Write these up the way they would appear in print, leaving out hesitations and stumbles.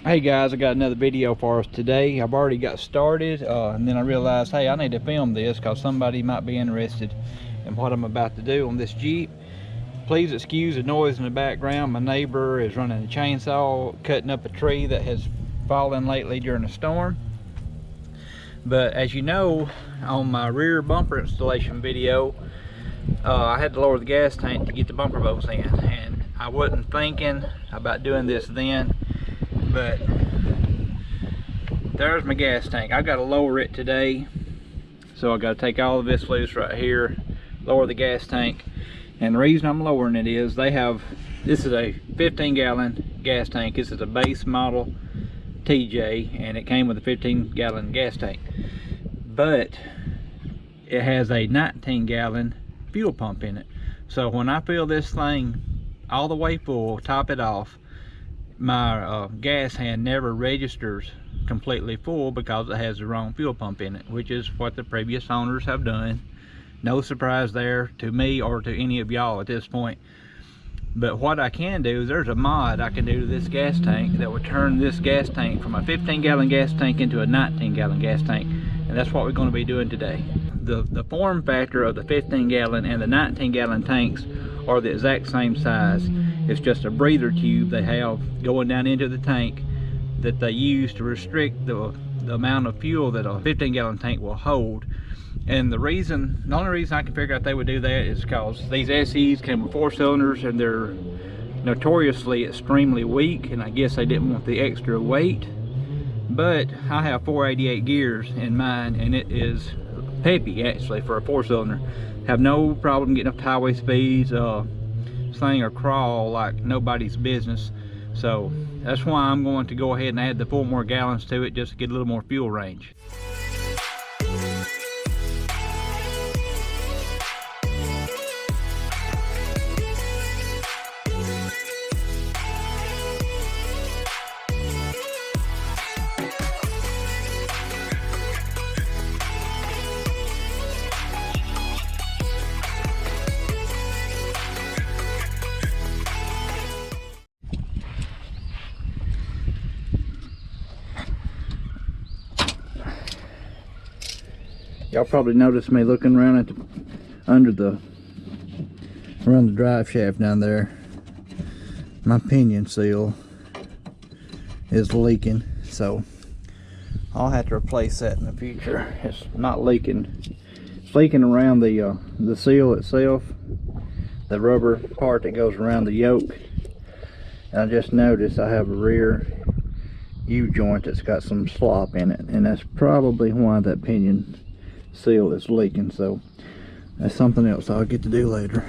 Hey guys, I got another video for us today. I've already got started and then I realized, hey, I need to film this because somebody might be interested in what I'm about to do on this Jeep. Please excuse the noise in the background. My neighbor is running a chainsaw cutting up a tree that has fallen lately during a storm. But as you know, on my rear bumper installation video, I had to lower the gas tank to get the bumper bolts in, and I wasn't thinking about doing this then, but there's my gas tank. I've got to lower it today, so I got to take all of this loose right here, lower the gas tank. And the reason I'm lowering it is this is a 15-gallon gas tank. This is a base model TJ, and it came with a 15-gallon gas tank, but it has a 19-gallon fuel pump in it. So when I fill this thing all the way full, top it off, my gas hand never registers completely full because it has the wrong fuel pump in it, which is what the previous owners have done. No surprise there to me or to any of y'all at this point. But what I can do is there's a mod I can do to this gas tank that would turn this gas tank from a 15-gallon gas tank into a 19-gallon gas tank, and that's what we're going to be doing today. The form factor of the 15-gallon and the 19-gallon tanks are the exact same size. It's just a breather tube they have going down into the tank that they use to restrict the amount of fuel that a 15-gallon tank will hold. And the only reason I can figure out they would do that is because these SEs came with 4 cylinders and they're notoriously extremely weak, and I guess they didn't want the extra weight. But I have 488 gears in mine, and it is peppy actually for a 4-cylinder. Have no problem getting up to highway speeds, sling or crawl like nobody's business. So that's why I'm going to go ahead and add the 4 more gallons to it just to get a little more fuel range. Y'all probably noticed me looking around at around the drive shaft down there. My pinion seal is leaking, so I'll have to replace that in the future. It's not leaking. It's leaking around the seal itself, the rubber part that goes around the yoke. And I just noticed I have a rear U-joint that's got some slop in it, and that's probably why that pinion seal is leaking. So that's something else I'll get to do later.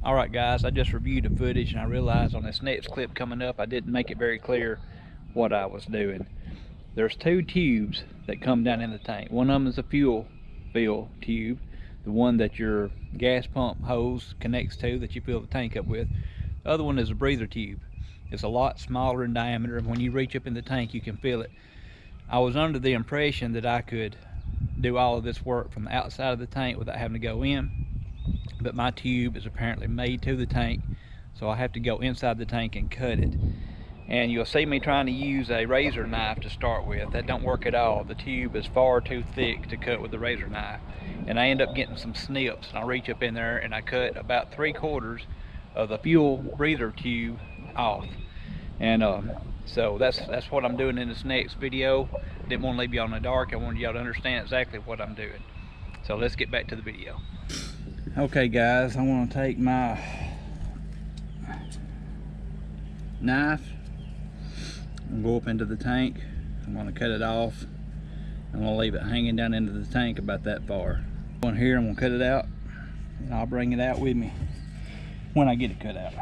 Alright guys, I just reviewed the footage and I realized on this next clip coming up I didn't make it very clear what I was doing. There's two tubes that come down in the tank. One of them is a fuel fill tube. the one that your gas pump hose connects to that you fill the tank up with. The other one is a breather tube. It's a lot smaller in diameter, and when you reach up in the tank you can feel it. I was under the impression that I could do all of this work from the outside of the tank without having to go in, but my tube is apparently made to the tank, so I have to go inside the tank and cut it. And you'll see me trying to use a razor knife to start with. That don't work at all. The tube is far too thick to cut with a razor knife, and I end up getting some snips, and I'll reach up in there and I cut about 3/4 of the fuel breather tube off. And so that's what I'm doing in this next video. Didn't want to leave you in the dark. I wanted y'all to understand exactly what I'm doing. So let's get back to the video. Okay guys, I want to take my knife and go up into the tank. I'm going to cut it off. I'm going to leave it hanging down into the tank about that far. Going here, I'm going to cut it out, and I'll bring it out with me when I get it cut out.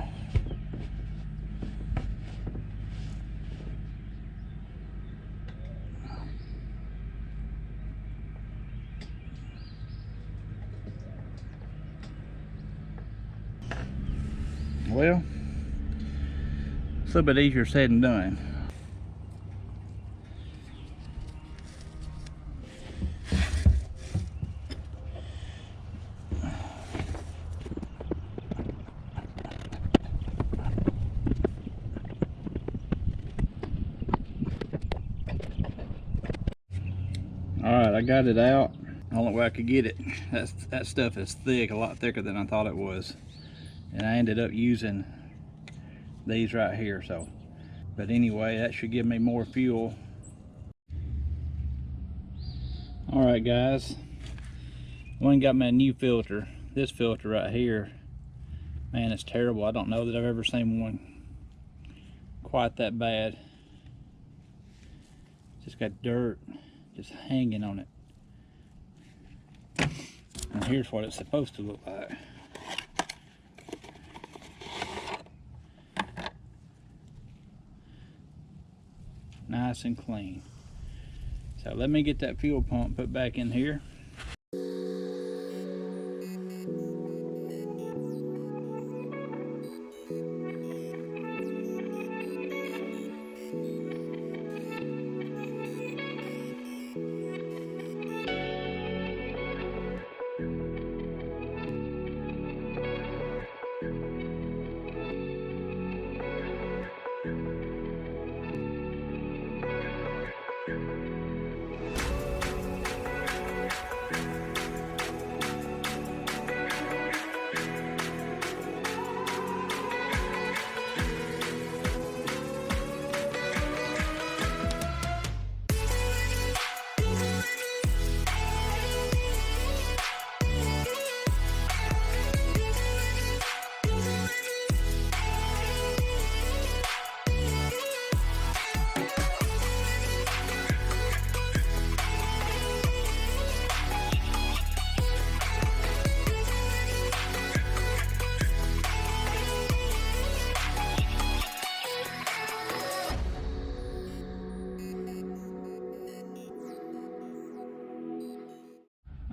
Well, it's a little bit easier said than done. Alright, I got it out. Only way I could get it. That stuff is thick, a lot thicker than I thought it was. And I ended up using these right here, so. But anyway, that should give me more fuel. Alright guys, went and got me a new filter. This filter right here, man, it's terrible. I don't know that I've ever seen one quite that bad. Just got dirt just hanging on it. And here's what it's supposed to look like. Nice and clean. So let me get that fuel pump put back in here.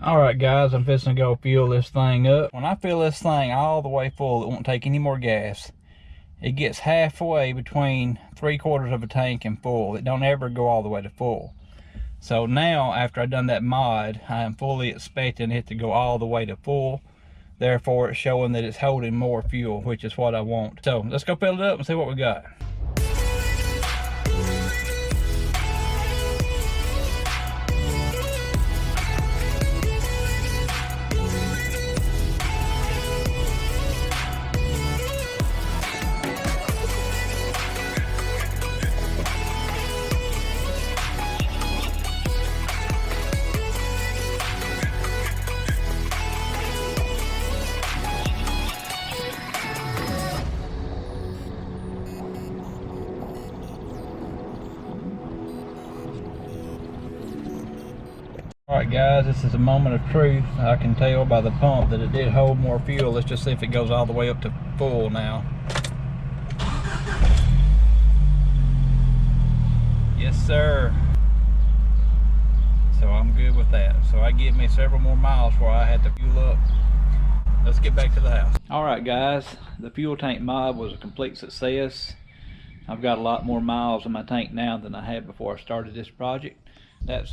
Alright guys, I'm fixing to go fuel this thing up. When I fill this thing all the way full, it won't take any more gas. It gets halfway between 3/4 of a tank and full. It don't ever go all the way to full. So now, after I've done that mod, I am fully expecting it to go all the way to full. Therefore, it's showing that it's holding more fuel, which is what I want. So let's go fill it up and see what we got. Alright guys, this is a moment of truth. I can tell by the pump that it did hold more fuel. Let's just see if it goes all the way up to full now. Yes sir. So so I'm good with that. So I give me several more miles before I had to fuel up. Let's get back to the house. Alright guys, the fuel tank mod was a complete success. I've got a lot more miles in my tank now than I had before I started this project. That's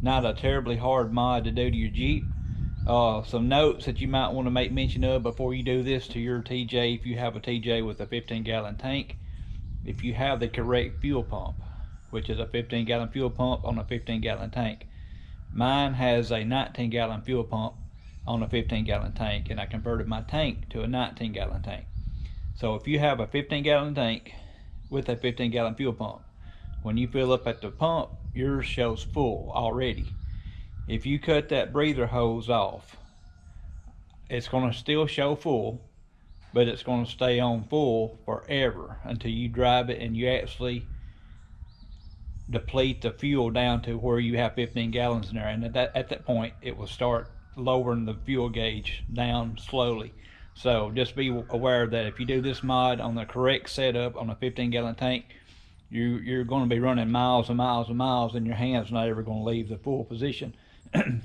not a terribly hard mod to do to your Jeep. Some notes that you might want to make mention of before you do this to your TJ, if you have a TJ with a 15-gallon tank. If you have the correct fuel pump, which is a 15-gallon fuel pump on a 15-gallon tank. Mine has a 19-gallon fuel pump on a 15-gallon tank, and I converted my tank to a 19-gallon tank. So if you have a 15-gallon tank with a 15-gallon fuel pump, when you fill up at the pump, yours shows full already. If you cut that breather hose off, it's going to still show full, but it's going to stay on full forever until you drive it and you actually deplete the fuel down to where you have 15 gallons in there. And at that point, it will start lowering the fuel gauge down slowly. So just be aware that if you do this mod on the correct setup on a 15-gallon tank, you're going to be running miles and miles and miles, and your hand's not ever going to leave the full position,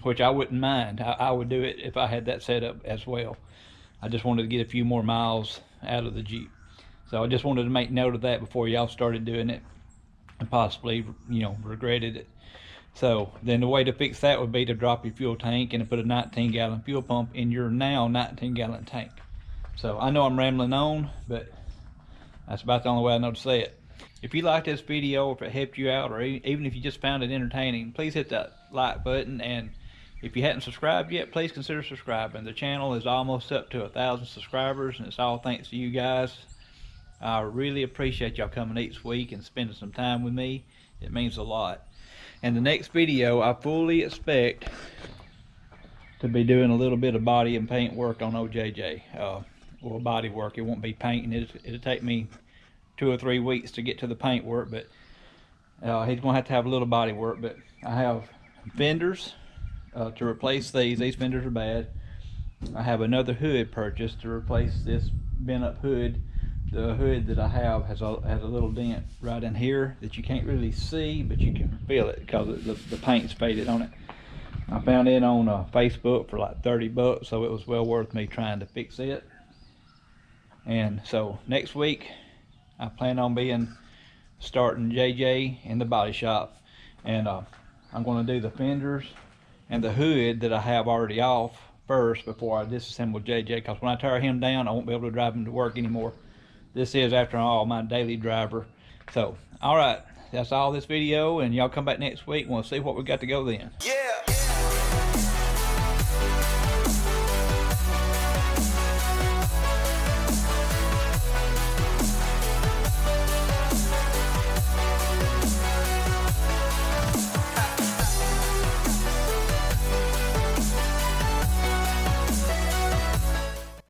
which I wouldn't mind. I would do it if I had that setup as well. I just wanted to get a few more miles out of the Jeep. So I just wanted to make note of that before y'all started doing it and possibly, you know, regretted it. So then the way to fix that would be to drop your fuel tank and put a 19-gallon fuel pump in your now 19-gallon tank. So I know I'm rambling on, but that's about the only way I know to say it. If you liked this video, if it helped you out, or even if you just found it entertaining, please hit that like button. And if you hadn't subscribed yet, please consider subscribing. The channel is almost up to 1,000 subscribers, and it's all thanks to you guys. I really appreciate y'all coming each week and spending some time with me. It means a lot. And the next video, I fully expect to be doing a little bit of body and paint work on OJJ. Well, body work. It won't be painting. It'll take me 2 or 3 weeks to get to the paint work, but he's going to have a little body work. But I have fenders to replace these. These fenders are bad. I have another hood purchased to replace this bent up hood. The hood that I have has a little dent right in here that you can't really see, but you can feel it because the paint's faded on it. I found it on Facebook for like 30 bucks, so it was well worth me trying to fix it. And so next week I plan on starting JJ in the body shop, and I'm going to do the fenders and the hood that I have already off first before I disassemble JJ, because when I tear him down I won't be able to drive him to work anymore. This is, after all, my daily driver. So, alright, that's all this video, and y'all come back next week and we'll see what we got to go then. Yeah.